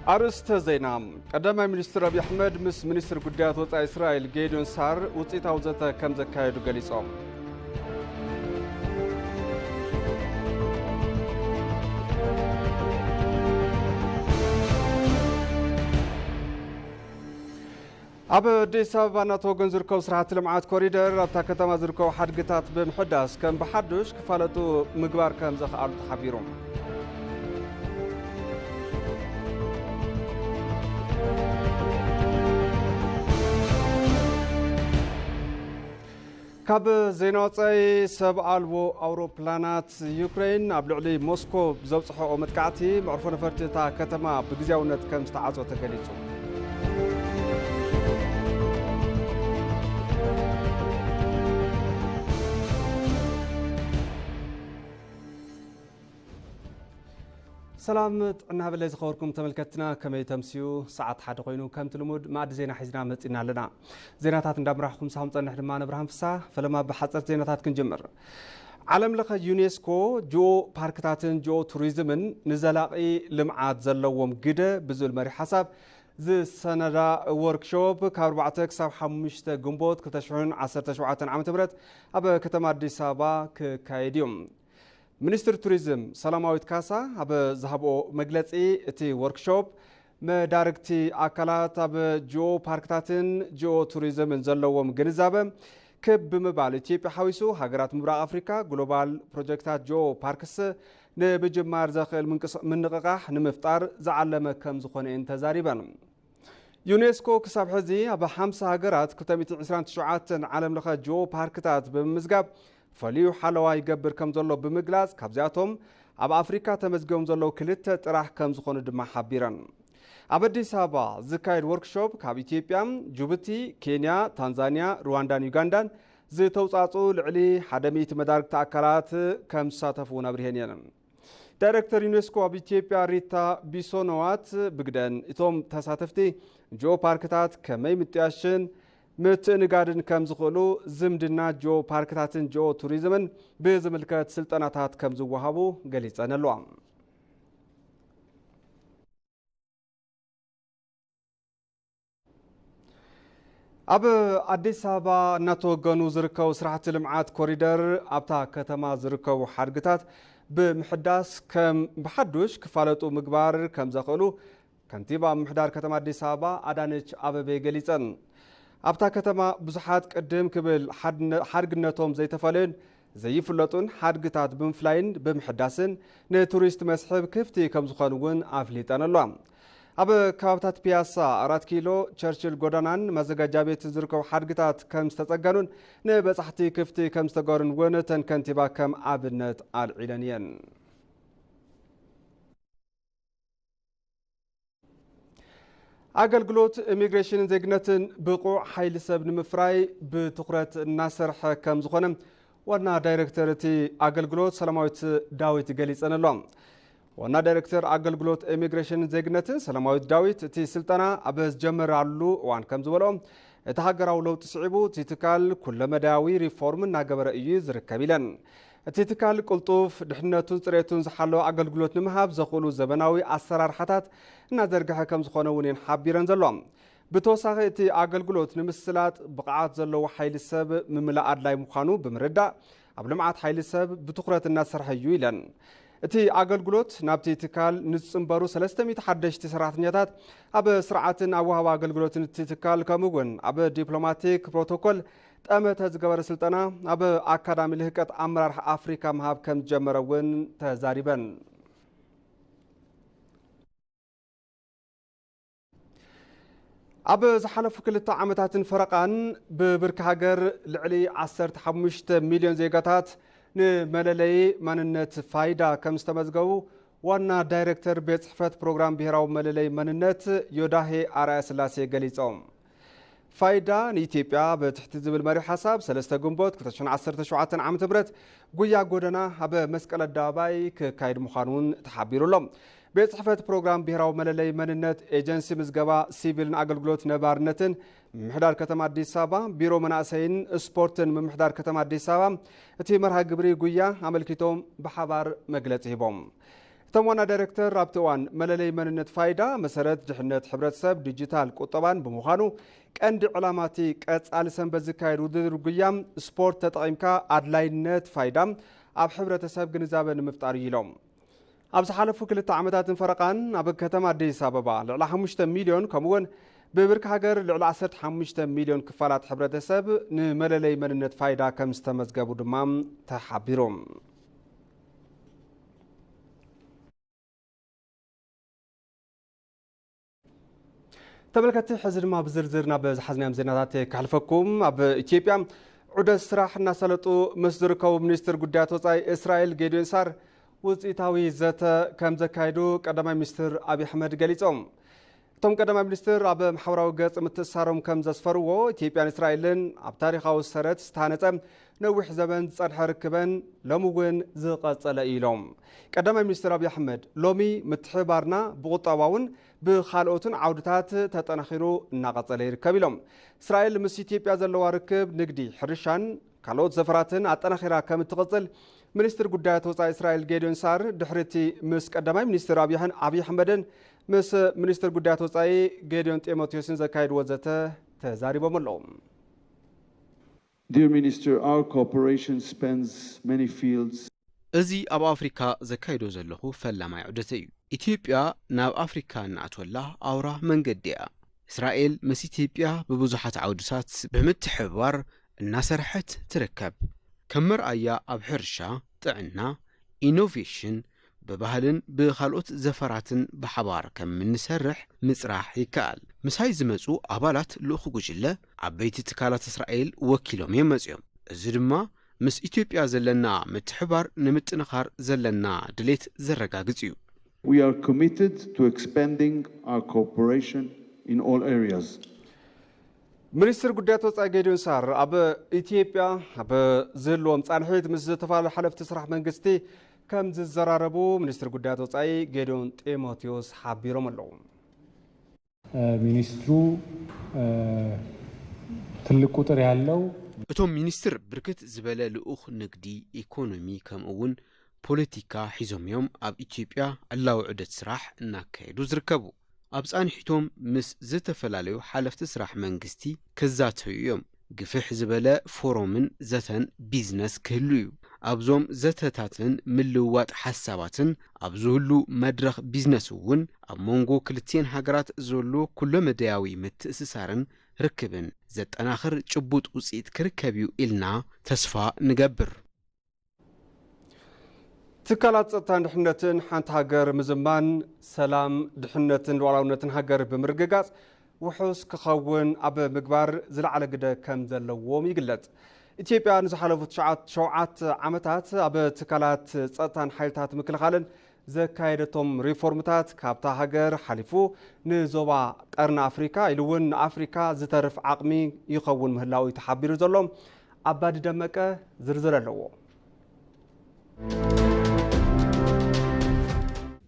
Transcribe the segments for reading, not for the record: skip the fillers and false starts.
أرسته زينام قدم منستر أبي أحمد مس منستر قديات وطا إسرائيل جيدون سار وطيتا وزتا كم زكايدو قليصهم أب أديس أبابا ناتوغن زركو سرعة لمعات كوريدر أبتا كتما زركو حدقتات بمحداس كم بحدوش كفالتو مقبار كم زخ أرض حبيرهم كاب زينوتاي سب ألبو أوروبلانات يوكرين أبلغلي موسكو بزوجها ومتكعتي معرفون فرتتا كتما بجزاونة كم استعاصوا تقليدهم سلامت عنا بالله زخوركم تملكتنا كما يتمسيو ساعات حد قوينو كم تلمود ما عاد زينا حزنا متنا لنا زيناتات ندمرحكم سهم طنح لما نبرهم فسا فلما بحصر زيناتات كنجمر عالم لخ يونسكو جو باركتاتن جو توريزمن نزلاقي لمعات زلوم قده بزول مري حساب زي سندا وركشوب كاربعتك ساب حمشت جنبوت كتشعون 17 عام تبرت أبا كتما أديس أبابا كايديوم منستر توريزم سلاماويت كاسا أب ذهبوا مجلسي تي وركشوب مداركتي أكلات أب جو باركتاتن جو توريزم نزلوهم جنزابة كب مبالتي بحويسو هجرات مبرق أفريقيا جلوبال بروجكتات جو باركس نبجمار زخل من نقاح نمفتار زعلم كم زخون انتظاريبا يونسكو كسب حزي أب 5 هجرات كتمت 29 عالم لخ جو باركتات بمزجاب فليو حلوا يقبر كم زلوا بمجلس كابزاتهم أب أفريقيا تمزجهم زلوا كلته طرح كم زخون دم حبيران أبدي سابا زكاير وركشوب كاب إثيوبيا جيبوتي كينيا تنزانيا رواندا يوغندا زي توصاتو لعلي حدميت مدارك تأكلات كم ساتفونا برهنيان دايركتور يونسكو أب إثيوبيا ريتا بيسونوات بقدن إتوم تساتفتي جو باركتات كمي متياشن متنقادن كم زخولو زمدنا جو باركتاتن جو توريزمن بزملكات سلطناتات كم زوهابو قليتان اللوام أب أديس أبابا ناتوغنو زركو سرعة لمعات كوريدر أبتا كتما زركو حرقتات بمحداس كم بحدوش كفالتو مقبار كم زخولو كنتيبا محدار كتما أديس أبابا أدانيش أبابي قليتان أبتا كتما بزحات قدم كبل حرقناتهم زي تفالين زي فلطون حرقتات بمفلاين بمحداسن نتوريست مسحب كفتي كم زخانوون أفليتان اللوام أب كابتات بياسا 4 كيلو تشرشل غودانان مزجاجا بيت زركو حرقتات كم استتقانون نبصحتي كفتي كم استقارن ونتن كنتيبا كم أبنت العلانيان أقلقلوت إميغريشن زيجنتن بقوع حيل سبن مفراي بتقرات الناصر كم زخونم وانا دايركتورتي أقلقلوت سلاماويت داويت قليس أنا اللوم وانا دايركتور أقلقلوت إميغريشن زيجنتن سلاماويت داويت تي سلطانا أبز جمر علو وان كم زولهم اتحقراو لو تسعبو تيتكال كل مداوي ريفورم ناقبر إيوز ركابيلن تيتكال قلطوف دحنتون تريتون زحالو أقلقلوت نمهاب زخولو زبناوي أسرار حتات نادرقها كم زخونوونين حابيران زلوم بتوساقي تي أقلقلوت نمسلات بقعات زلو حيل السب مملاء لاي مخانو بمردع أبلمعات حيل السب بتقرة الناس رحيو إلان تي أقلقلوت نابتي تكال نتصنبارو 300 حدش تسرعات نياتات أب سرعاتن أوهاو أقلقلوت تتكال كموغن أب ديبلوماتيك بروتوكول تأمت هزقبار سلطانا أب أكادامي لهكات أمرار أفريكا مهاب كم جمرون تزاريبا أب زحلفو كلتا عامتات فرقان ببرك هاجر لعلي 15 مليون زيقاتات نمللي مننت فايدة كم استمزقو وانا دايركتور بيت صحفة بروغرام بيهراو مللي مننت يوداهي آرأي سلاسي قليصوم فايدة نيتيبيا بتحت زبل مري حساب 3 جنبوت كتشون 17 عام تبرت قويا قودنا أب مسكال الداباي كايد مخانون تحبيرو لهم بيت صحفة بروغرام بيهراو مللي مننت ايجنسي مزقبا سيفيلن أقلقلوت نبارنتن محدار كتما أديس أبابا بيرو مناسين سبورتن من محدار كتما أديس أبابا اتي مرها قبري قويا عمل كيتوم بحبار مقلت هبوم ተሟና ዳይሬክተር ኣብተዋን መለለይ መንነት ፋይዳ መሰረት ድሕነት ሕብረተሰብ ዲጂታል ቁጠባን ብምዃኑ ቀንዲ ዕላማቲ ቀጻሊ ሰንበት ዝካየድ ውድድር ጉያም ስፖርት ተጠቒምካ ኣድላይነት ፋይዳ ኣብ ሕብረተሰብ ግንዛበ ንምፍጣር ኢሎም ኣብ ዝሓለፉ 2 ዓመታትን ፈረቓን ኣብ ከተማ ኣዲስ ኣበባ ልዕሊ 5 ሚልዮን ከምኡውን ብብርኪ ሃገር ልዕሊ 15 ሚልዮን ክፋላት ሕብረተሰብ ንመለለይ መንነት ፋይዳ ከም ዝተመዝገቡ ድማ ተሓቢሮም ተመልከቲ ሕዚ ድማ ብዝርዝር ናብ ዝሓዝናዮም ዜናታት ካሕልፈኩም ኣብ ኢትዮጵያ ዑደት ስራሕ እናሰለጡ ምስ ዝርከቡ ሚኒስትር ጉዳያት ወፃኢ እስራኤል ጌዲዮን ሳር ውፅኢታዊ ዘተ ከም ዘካይዱ ቀዳማይ ሚኒስትር ኣብይ ኣሕመድ ገሊፆም እቶም ቀዳማይ ሚኒስትር ኣብ ማሕበራዊ ገጽ ምትእስሳሮም ከም ዘስፈርዎ ኢትዮጵያን እስራኤልን ኣብ ታሪኻዊ ሰረት ዝተሃነፀ ነዊሕ ዘመን ዝጸንሐ ርክበን ሎሚ እውን ዝቐጸለ ኢሎም ቀዳማይ ሚኒስትር ኣብይ ኣሕመድ ሎሚ ምትሕባርና ብቁጠባውን ብኻልኦትን ዓውድታት ተጠናኺሩ እናቐጸለ ይርከብ ኢሎም እስራኤል ምስ ኢትዮጵያ ዘለዋ ርክብ ንግዲ ሕርሻን ካልኦት ዘፈራትን ኣጠናኺራ ከም እትቕጽል ሚኒስትር ጉዳያት ወፃኢ እስራኤል ጌዲዮን ሳር ድሕርቲ ምስ ቀዳማይ ሚኒስትር ኣብይ ኣሕመድን ምስ ሚኒስትር ጉዳያት ወፃኢ ጌዲዮን ጢሞቴዎስን ዘካየድዎ ዘተ ተዛሪቦም ኣለዎም Dear Minister, our cooperation spans many fields. እዚ ኣብ ኣፍሪካ ዘካይዶ ዘለኹ ፈላማይ ዑደት እዩ ኢትዮጵያ ናብ ኣፍሪካ እናእትወላ ኣውራ መንገዲ እያ እስራኤል ምስ ኢትዮጵያ ብብዙሓት ዓውድታት ብምትሕብባር እናሰርሐት ትርከብ ከም መርኣያ ኣብ ሕርሻ ጥዕና ኢኖቬሽን በባህልን ብኻልኦት ዘፈራትን ብሓባር ከም እንሰርሕ ምጽራሕ ይከኣል ምሳይ ዝመጹ ኣባላት ልኡኽ ጉጅለ ዓበይቲ ትካላት እስራኤል ወኪሎም መጽኦም እዚ ድማ ምስ ኢትዮጵያ ዘለና ምትሕባር ንምጥንኻር ዘለና ድሌት ዘረጋግጽ እዩ We are committed to expanding our cooperation in all areas. ሚኒስትር ጉዳያት ወፃኢ ጌዲዮን ሳር ኣብ ኢትዮጵያ ኣብ ዝህልዎም ጻንሒት ምስ ዝተፋላለዩ ሓለፍቲ ስራሕ መንግስቲ ከም ዝዘራረቡ ሚኒስትር ጉዳያት ወፃኢ ጌዲዮን ጢሞቴዎስ ሓቢሮም ኣለዉ ሚኒስትሩ ትልቅ ቁጥር ያለው እቶም ሚኒስትር ብርክት ዝበለ ልኡኽ ንግዲ ኢኮኖሚ ከምኡውን ፖለቲካ ሒዞም እዮም ኣብ ኢትዮጵያ ዕላዊ ዑደት ስራሕ እናካየዱ ዝርከቡ ኣብ ጻንሒቶም ምስ ዝተፈላለዩ ሓለፍቲ ስራሕ መንግስቲ ክዛተዩ እዮም ግፍሕ ዝበለ ፎረምን ዘተን ቢዝነስ ክህሉ እዩ ኣብዞም ዘተታትን ምልውዋጥ ሓሳባትን ኣብ ዝህሉ መድረኽ ቢዝነስ እውን ኣብ መንጎ ክልቲአን ሃገራት ዘሎ ኩሎ መደያዊ ምትእስሳርን ርክብን ዘጠናኽር ጭቡጥ ውፅኢት ክርከብ እዩ ኢልና ተስፋ ንገብር ትካላት ጸጥታን ድሕነትን ሓንቲ ሃገር ምዝማን ሰላም ድሕነትን ሉዓላውነትን ሃገር ብምርግጋጽ ውሑስ ክኸውን ኣብ ምግባር ዝለዓለ ግደ ከም ዘለዎም ይግለጽ ኢትዮጵያ ንዝሓለፉት 7 ዓመታት ኣብ ትካላት ጸጥታን ሓይልታት ምክልኻልን ዘካየደቶም ሪፎርምታት ካብታ ሃገር ሓሊፉ ንዞባ ቀርኒ ኣፍሪካ ኢሉ እውን ንኣፍሪካ ዝተርፍ ዓቕሚ ይኸውን ምህላው ተሓቢሩ ዘሎም ኣባዲ ደመቀ ዝርዝር ኣለዎ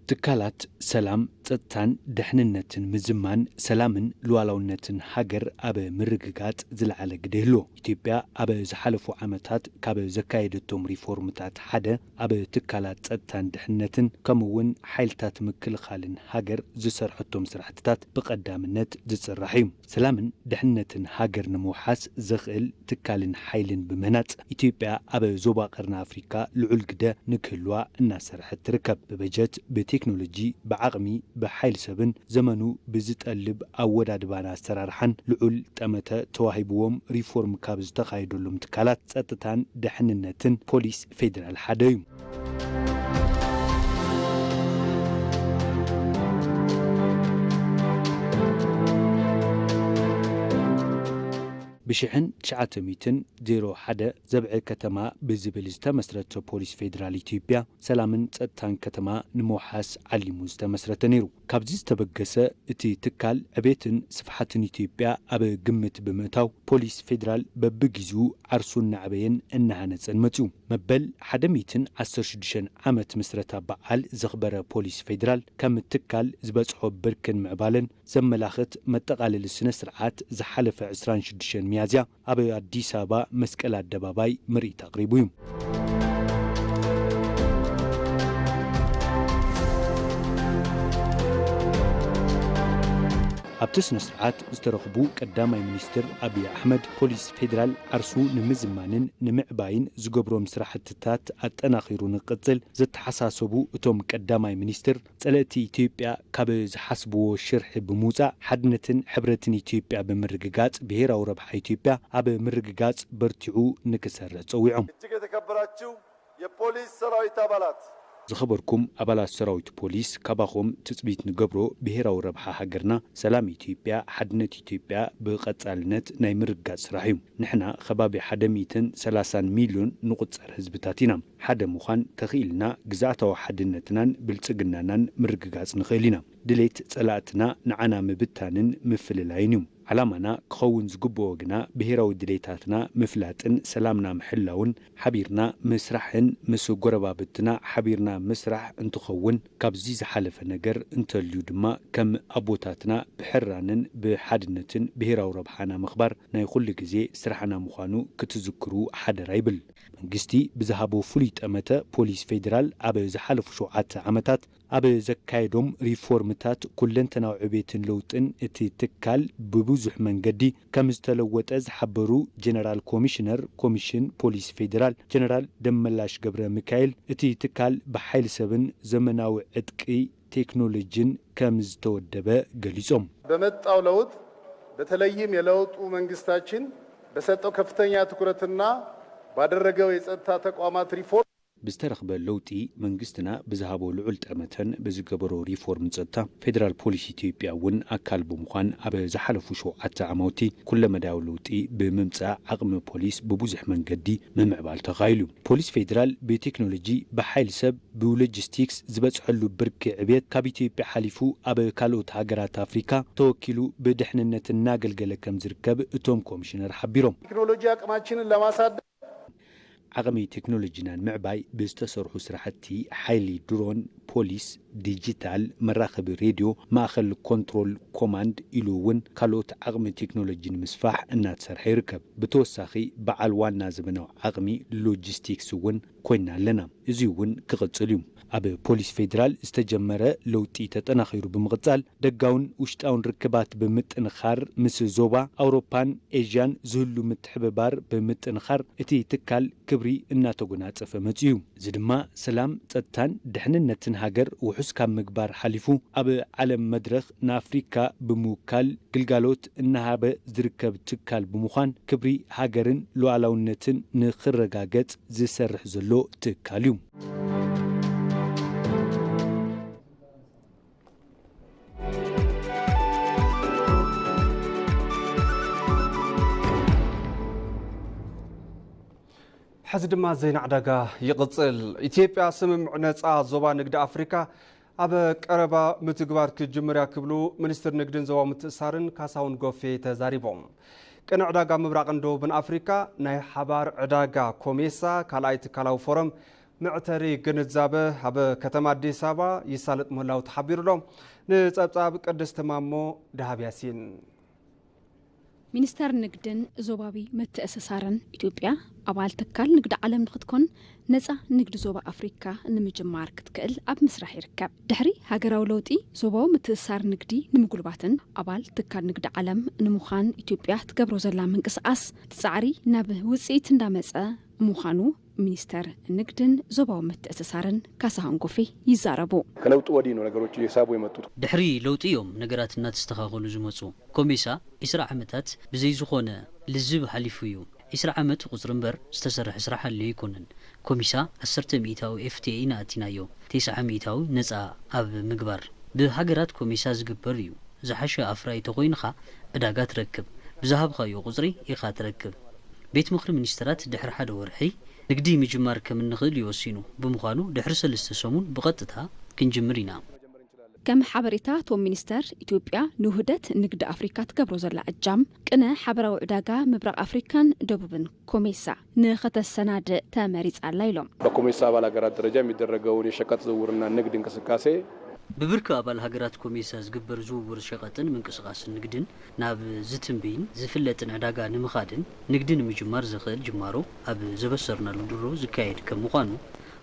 ትካላት ሰላም ጸጥታን ድሕንነትን ምዝማን ሰላምን ሉዓላውነትን ሃገር ኣብ ምርግጋጽ ዝለዓለ ግደ ይህልዎ ኢትዮጵያ ኣብ ዝሓለፉ ዓመታት ካብ ዘካየደቶም ሪፎርምታት ሓደ ኣብ ትካላት ጸጥታን ድሕንነትን ከምኡውን ሓይልታት ምክልኻልን ሃገር ዝሰርሐቶም ስራሕትታት ብቐዳምነት ዝጽራሕ እዩ ሰላምን ድሕንነትን ሃገር ንምውሓስ ዘኽእል ትካልን ሓይልን ብምህናጽ ኢትዮጵያ ኣብ ዞባ ቀርኒ ኣፍሪካ ልዑል ግደ ንክህልዋ እናሰርሐት ትርከብ ብበጀት ቴክኖሎጂ ብዓቕሚ ብሓይል ሰብን ዘመኑ ብዝጠልብ ኣወዳድባን ኣሰራርሓን ልዑል ጠመተ ተዋሂብዎም ሪፎርም ካብ ዝተኻየደሎም ትካላት ጸጥታን ድሕንነትን ፖሊስ ፌደራል ሓደ እዩ ብ1901 ዘብዐ ከተማ ብዝብል ዝተመስረተ ፖሊስ ፌደራል ኢትዮጵያ ሰላምን ጸጥታን ከተማ ንምውሓስ ዓሊሙ ዝተመስረተ ነይሩ ካብዚ ዝተበገሰ እቲ ትካል ዕቤትን ስፍሓትን ኢትዮጵያ ኣብ ግምት ብምእታው ፖሊስ ፌደራል በብግዚኡ ዓርሱን ናዕበየን እናሃነጸን መጽኡ መበል 116 ዓመት ምስረታ በዓል ዘኽበረ ፖሊስ ፌደራል ከም ትካል ዝበጽሖ ብርክን ምዕባለን ዘመላኽት መጠቃለሊ ስነ ስርዓት ዝሓለፈ 26 ሚያዝያ ኣብ አዲስ አበባ መስቀል አደባባይ ምርኢት አቅሪቡ እዩ ኣብቲ ስነ ስርዓት ዝተረኽቡ ቀዳማይ ሚኒስትር ኣብይ ኣሕመድ ፖሊስ ፌደራል ዓርሱ ንምዝማንን ንምዕባይን ዝገብሮም ስራሕትታት ኣጠናኺሩ ንቅፅል ዘተሓሳሰቡ እቶም ቀዳማይ ሚኒስትር ጸለእቲ ኢትዮጵያ ካብ ዝሓስብዎ ሽርሒ ብምውፃእ ሓድነትን ሕብረትን ኢትዮጵያ ብምርግጋጽ ብሄራዊ ረብሓ ኢትዮጵያ ኣብ ምርግጋጽ በርቲዑ ንክሰርሕ ጸዊዖም። እጅግ የተከበራችሁ የፖሊስ ሰራዊት አባላት ዝኸበርኩም ኣባላት ሰራዊት ፖሊስ ካባኹም ትጽቢት ንገብሮ ብሄራዊ ረብሓ ሃገርና ሰላም ኢትዮጵያ ሓድነት ኢትዮጵያ ብቐጻልነት ናይ ምርጋጽ ስራሕ እዩ። ንሕና ከባቢ 130 ሚልዮን ንቁጸር ህዝብታት ኢና። ሓደ ምዃን ተኽኢልና ግዛእታዊ ሓድነትናን ብልጽግናናን ምርግጋጽ ንኽእል ኢና። ድሌት ጸላእትና ንዓና ምብታንን ምፍልላይን እዩ። ዓላማና ክኸውን ዝግብኦ ግና ብሄራዊ ድሌታትና ምፍላጥን ሰላምና ምሕላውን ሓቢርና ምስራሕን ምስ ጎረባብትና ሓቢርና ምስራሕ እንትኸውን ካብዚ ዝሓለፈ ነገር እንተልዩ ድማ ከም ኣቦታትና ብሕራንን ብሓድነትን ብሄራዊ ረብሓና ምኽባር ናይ ኩሉ ግዜ ስራሕና ምዃኑ ክትዝክሩ ሓደራ ይብል። መንግስቲ ብዝሃቦ ፍሉይ ጠመተ ፖሊስ ፌደራል ኣብ ዝሓለፉ 7 ዓመታት ኣብ ዘካየዶም ሪፎርምታት ኩለንተናዊ ዕቤትን ለውጥን እቲ ትካል ብብዙሕ መንገዲ ከም ዝተለወጠ ዝሓበሩ ጀነራል ኮሚሽነር ኮሚሽን ፖሊስ ፌደራል ጀነራል ደመላሽ ገብረ ሚካኤል እቲ ትካል ብሓይሊ ሰብን ዘመናዊ ዕጥቂ ቴክኖሎጂን ከም ዝተወደበ ገሊጾም በመጣው ለውጥ በተለይም የለውጡ መንግስታችን በሰጠው ከፍተኛ ትኩረትና ባደረገው የጸጥታ ተቋማት ሪፎርም ብዝተረኽበ ለውጢ መንግስትና ብዝሃቦ ልዑል ጠመተን ብዝገበሮ ሪፎርም ጸጥታ ፌደራል ፖሊስ ኢትዮጵያ እውን ኣካል ብምዃን ኣብ ዝሓለፉ 7 ዓመውቲ ኩለ መዳዊ ለውጢ ብምምጻእ ዓቕሚ ፖሊስ ብብዙሕ መንገዲ ምምዕባል ተኻኢሉ። ፖሊስ ፌደራል ብቴክኖሎጂ ብሓይሊ ሰብ ብሎጂስቲክስ ዝበጽሐሉ ብርኪ ዕቤት ካብ ኢትዮጵያ ሓሊፉ ኣብ ካልኦት ሃገራት ኣፍሪካ ተወኪሉ ብድሕንነት እናገልገለ ከም ዝርከብ እቶም ኮሚሽነር ሓቢሮም ቴክኖሎጂ አቅማችንን ለማሳደግ ዓቕሚ ቴክኖሎጂናን ምዕባይ ብዝተሰርሑ ስራሕቲ ሓይሊ ድሮን ፖሊስ ዲጂታል መራኸቢ ሬድዮ ማእኸል ኮንትሮል ኮማንድ ኢሉ እውን ካልኦት ዓቕሚ ቴክኖሎጂን ምስፋሕ እናተሰርሐ ይርከብ። ብተወሳኺ በዓል ዋና ዘመናዊ ዓቕሚ ሎጂስቲክስ እውን ኮይና ኣለና። እዚ እውን ክቕጽል እዩ። ኣብ ፖሊስ ፌደራል ዝተጀመረ ለውጢ ተጠናኺሩ ብምቕጻል ደጋውን ውሽጣውን ርክባት ብምጥንኻር ምስ ዞባ ኣውሮፓን ኤዥያን ዝህሉ ምትሕብባር ብምጥንኻር እቲ ትካል ክብሪ እናተጎናጸፈ መጽኡ። እዚ ድማ ሰላም ጸጥታን ድሕንነትን ሃገር ውሑስ ካብ ምግባር ሓሊፉ ኣብ ዓለም መድረኽ ንኣፍሪካ ብምውካል ግልጋሎት እናሃበ ዝርከብ ትካል ብምዃን ክብሪ ሃገርን ሉዓላውነትን ንኽረጋገጽ ዝሰርሕ ዘሎ ትካል እዩ። ሕዚ ድማ ዜና ዕዳጋ ይቕጽል። ኢትዮጵያ ስምምዕ ነፃ ዞባ ንግዲ ኣፍሪካ ኣብ ቀረባ ምትግባር ክጅምር ክብሉ ሚኒስትር ንግድን ዞባ ምትእስሳርን ካሳሁን ጎፌ ተዛሪቦም። ቅን ዕዳጋ ምብራቕን ደቡብን ኣፍሪካ ናይ ሓባር ዕዳጋ ኮሜሳ ካልኣይ ትካላዊ ፎረም ምዕተሪ ግንዛበ ኣብ ከተማ ኣዲስ ኣበባ ይሳለጥ ምህላው ተሓቢሩሎም። ንጸብጻብ ቅድስቲ ማሞ ዳሃብ ያሲን ሚኒስተር ንግድን ዞባዊ ምትእስሳርን ኢትዮጵያ ኣባል ትካል ንግዲ ዓለም ንኽትኮን ነፃ ንግዲ ዞባ ኣፍሪካ ንምጅማር ክትክእል ኣብ ምስራሕ ይርከብ። ድሕሪ ሃገራዊ ለውጢ ዞባዊ ምትእስሳር ንግዲ ንምጉልባትን ኣባል ትካል ንግዲ ዓለም ንምዃን ኢትዮጵያ ትገብሮ ዘላ ምንቅስቃስ ትጻዕሪ ናብ ውፅኢት እንዳመፀ ምዃኑ ሚኒስተር ንግድን ዞባዊ ምትእስሳርን ካሳሁን ጎፌ ይዛረቡ። ከለውጡ ወዲህ ነው ነገሮች እየሳቡ የመጡት። ድሕሪ ለውጢ እዮም ነገራት እናተስተኻኸሉ ዝመፁ። ኮሜሳ 20 ዓመታት ብዘይ ዝኾነ ልዝብ ሓሊፉ እዩ። 20 ዓመት ቁፅሪ እምበር ዝተሰርሐ ስራሕ ኣሎ ይኮነን። ኮሜሳ 10 ሚእታዊ ኤፍቲኤ ናእቲናዮ 9 ሚእታዊ ነፃ ኣብ ምግባር ብሃገራት ኮሜሳ ዝግበር እዩ። ዝሓሸ ኣፍራይ ተኾይንኻ ዕዳጋ ትረክብ፣ ብዝሃብኻዮ ቁፅሪ ኢኻ ትረክብ። ቤት ምክሪ ሚኒስትራት ድሕሪ ሓደ ወርሒ ንግዲ ምጅማር ከም እንኽእል ይወሲኑ ብምዃኑ ድሕሪ 3 ሰሙን ብቐጥታ ክንጅምር ኢና። ከም ሓበሬታ ቶም ሚኒስተር ኢትዮጵያ ንውህደት ንግዲ ኣፍሪካ ትገብሮ ዘላ እጃም ቅነ ሓበራዊ ዕዳጋ ምብራቅ ኣፍሪካን ደቡብን ኮሜሳ ንኸተሰናድእ ተመሪጻላ ኢሎም። በኮሜሳ አባል ሀገራት ደረጃ የሚደረገውን የሸቀጥ ዝውውርና ንግድ እንቅስቃሴ ብብርኪ ኣባል ሃገራት ኮሜሳ ዝግበር ዝውውር ሸቐጥን ምንቅስቃስን ንግድን ናብ ዝትንበይን ዝፍለጥን ዕዳጋ ንምኻድን ንግዲ ንምጅማር ዝኽእል ጅማሮ ኣብ ዘበሰርናሉ ድሮ ዝካየድ ከም ምዃኑ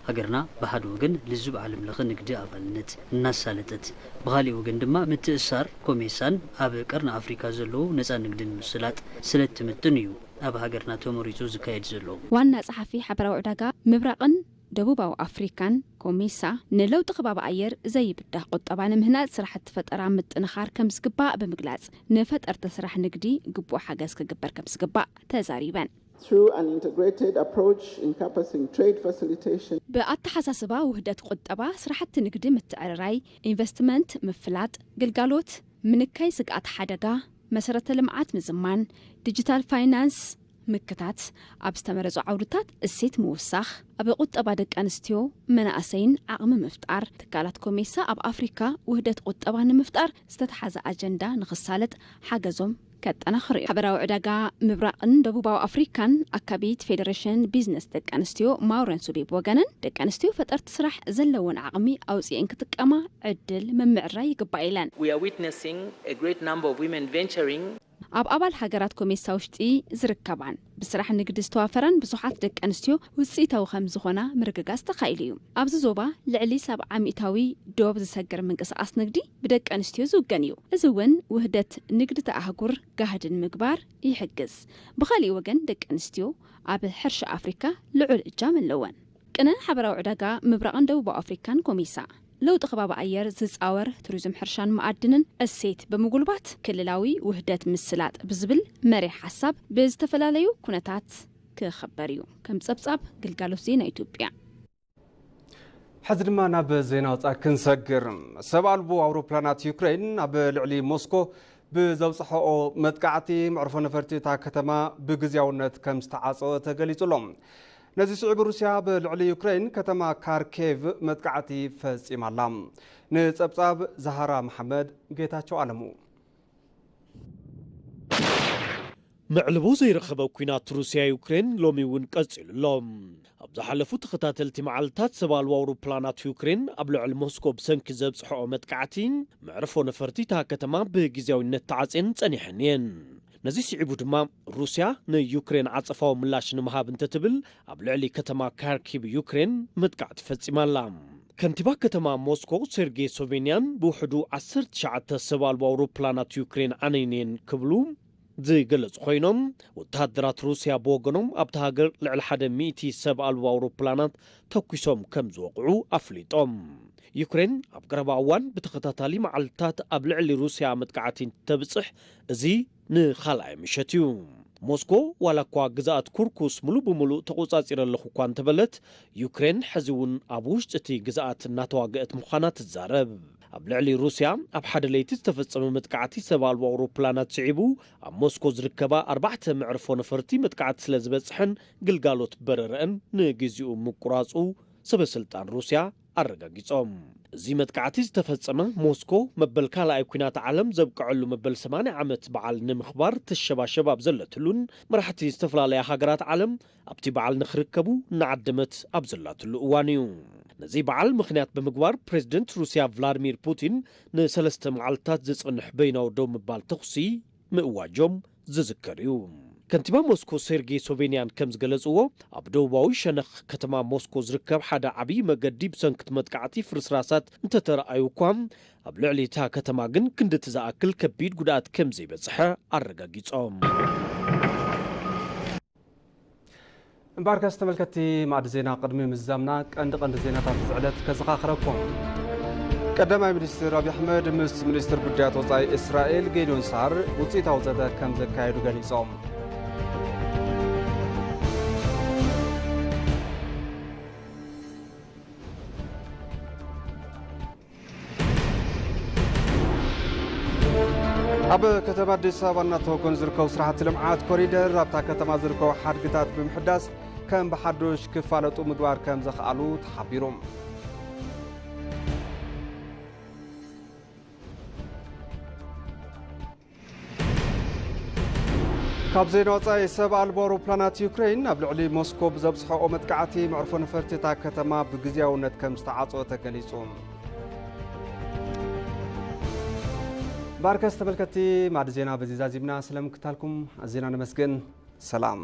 ሃገርና በሓደ ወገን ልዝብ ዓለም ለኸ ንግዲ ኣባልነት እናሳለጠት ብኻሊእ ወገን ድማ ምትእሳር ኮሜሳን ኣብ ቀርኒ ኣፍሪካ ዘለዉ ነፃ ንግድን ምስላጥ ስለትምጥን እዩ ኣብ ሃገርና ተመሪጹ ዝካየድ ዘሎ ዋና ጸሓፊ ሓበራዊ ዕዳጋ ምብራቕን ደቡባዊ ኣፍሪካን ኮሜሳ ንለውጢ ከባቢ ኣየር ዘይብዳህ ቁጠባ ንምህናጽ ስራሕቲ ፈጠራ ምጥንኻር ከም ዝግባእ ብምግላጽ ንፈጠርቲ ስራሕ ንግዲ ግቡእ ሓገዝ ክግበር ከም ዝግባእ ተዛሪበን through an integrated approach encompassing trade facilitation በአተሐሳስባ ውህደት ቁጠባ ስራሕቲ ንግዲ ምትዕርራይ ኢንቨስትመንት ምፍላጥ ግልጋሎት ምንካይ ስጋት ሓደጋ መሰረተ ልምዓት ምዝማን ዲጂታል ፋይናንስ ምክታት ኣብ ዝተመረጹ ዓውድታት እሴት ምውሳኽ ኣብ ቁጠባ ደቂ ኣንስትዮ መናእሰይን ዓቕሚ ምፍጣር ትካላት ኮሜሳ ኣብ ኣፍሪካ ውህደት ቁጠባ ንምፍጣር ዝተተሓዘ ኣጀንዳ ንኽሳለጥ ሓገዞም ከጠናኽር እዩ ሓበራዊ ዕዳጋ ምብራቕን ደቡባዊ ኣፍሪካን ኣካቢት ፌደሬሽን ቢዝነስ ደቂ ኣንስትዮ ማውረን ሱቤብ ወገነን ደቂ ኣንስትዮ ፈጠርቲ ስራሕ ዘለውን ዓቕሚ ኣውፂአን ክትጥቀማ ዕድል መምዕራይ ይግባእ ኢለን We are witnessing a great number of women venturing ኣብ ኣባል ሃገራት ኮሜሳ ውሽጢ ዝርከባን ብስራሕ ንግዲ ዝተዋፈረን ብዙሓት ደቂ ኣንስትዮ ውፅኢታዊ ከም ዝኾና ምርግጋጽ ተኻኢሉ እዩ ኣብዚ ዞባ ልዕሊ 70 ሚእታዊ ዶብ ዝሰግር ምንቅስቓስ ንግዲ ብደቂ ኣንስትዮ ዝውገን እዩ እዚ እውን ውህደት ንግዲ ተኣህጉር ጋህድን ምግባር ይሕግዝ ብኻሊእ ወገን ደቂ ኣንስትዮ ኣብ ሕርሻ ኣፍሪካ ልዑል እጃም ኣለወን ቅነ ሓበራዊ ዕዳጋ ምብራቕን ደቡባዊ ኣፍሪካን ኮሜሳ ለውጢ ከባቢ ኣየር ዝፃወር ቱሪዝም ሕርሻን ማዕድንን እሴት ብምጉልባት ክልላዊ ውህደት ምስላጥ ብዝብል መሪ ሓሳብ ብዝተፈላለዩ ኩነታት ክኸበር እዩ ከም ጸብጻብ ግልጋሎት ዜና ኢትዮጵያ ሕዚ ድማ ናብ ዜና ወፃኢ ክንሰግር ሰብ ኣልቦ ኣውሮፕላናት ዩክሬን ኣብ ልዕሊ ሞስኮ ብዘብፅሕኦ መጥቃዕቲ መዕርፎ ነፈርቲ እታ ከተማ ብግዝያውነት ከም ዝተዓፀወ ተገሊጹሎም ነዚ ስዑብ ሩስያ ብልዕሊ ዩክሬን ከተማ ካርኬቭ መጥቃዕቲ ፈጺማላ ንጸብጻብ ዛሃራ መሐመድ ጌታቸው ኣለሙ معلبو زيرخبو كوينات روسيا يوكرين لومي ون قصيل لوم ابز حلفو تختاتلتي معلتات سبال واوروبلانات يوكرين ابلع الموسكو بسنك زبصحو متقعتين معرفو نفرتي تا كتما بغيزياوينت تعصين صنيحنين نزي سيعبو دما روسيا نيوكرين عصفاو ملاش نمهاب انتتبل ابلعلي كتما كاركيب يوكرين متقعت فصيمالا كنتيبا كتما موسكو سيرجي سوفينيان بوحدو 19 سبال واوروبلانات يوكرين عنينين كبلو زي قلص خوينهم وتهدرات روسيا بوغنهم ابتهاجر لعل حدا 100 سبع الواوروبلانات توكيسهم كم زوقعو افليطهم يوكرين ابقرب اوان بتختاتالي معلتات ابلعلي روسيا متقعتين تبصح زي نخلع مشتيو موسكو ولا كوا غزات كوركوس ملو بملو تقوصاصير لخو كان تبلت يوكرين حزون ابوشتي غزات ناتواغت مخانات تزارب ابلعلي روسيا اب حد ليتي تفصم متقعتي سبال واوروبلانات صعيبو اب موسكو زركبا 4 معرفو نفرتي متقعت سلازبصحن گلگالوت بررن نغيزيو مقراصو سبسلطان روسيا አረጋግጾም እዚ መጥቃዕቲ ዝተፈጸመ ሞስኮ መበል ካልኣይ ኩናት ዓለም ዘብቅዐሉ መበል 80 ዓመት በዓል ንምኽባር ተሸባሸብ ኣብ ዘለትሉን መራሕቲ ዝተፈላለዩ ሃገራት ዓለም ኣብቲ በዓል ንኽርከቡ ንዓደመት ኣብ ዘላትሉ እዋን እዩ ነዚ በዓል ምኽንያት ብምግባር ፕሬዚደንት ሩስያ ቭላድሚር ፑቲን ንሰለስተ መዓልታት ዝጽንሕ በይናዊ ደው ምባል ተኽሲ ምእዋጆም ዝዝከር እዩ كنتيبا موسكو سيرجي سوفينيان كمز قلزوه عبدوباوي شنخ كتما موسكو زركب حدا عبي مقدي بسنكت متقعتي فرسراسات انت ترأيو كوام عبلعلي تا كتما قن كندت زاكل كبيد قدات كمزي بصحة الرقاقيتهم مباركة استملكتي مع زينا قدمي مزامنا قند زينا تفعلت كزخاخركم قدما منستر ابي احمد منستر بدات وصاي اسرائيل جيدون صار وصيتا وزدا كم زكايدو غليصوم اب كتب አዲስ አበባና ተወገን ዝርከቡ ስራሕቲ ልምዓት ኮሪደር ኣብታ ከተማ ዝርከቡ ሓድግታት ብምሕዳስ ከም በሓዶሽ ክፋለጡ ምግባር ከም ዘኽኣሉ ተሓቢሮም ካብ ዜና ወፃኢ ሰብ ኣልቦ ኣውሮፕላናት ዩክሬን ኣብ ልዕሊ ሞስኮ ብዘብፅሕኦ መጥቃዕቲ መዕርፎ ነፈርቲ እታ ከተማ ብግዝያውነት ከም ዝተዓፀወ ተገሊጹ باركست تبلكتي مع زينا بزيزا زيبنا سلام كتالكم الزينا نمسكن سلام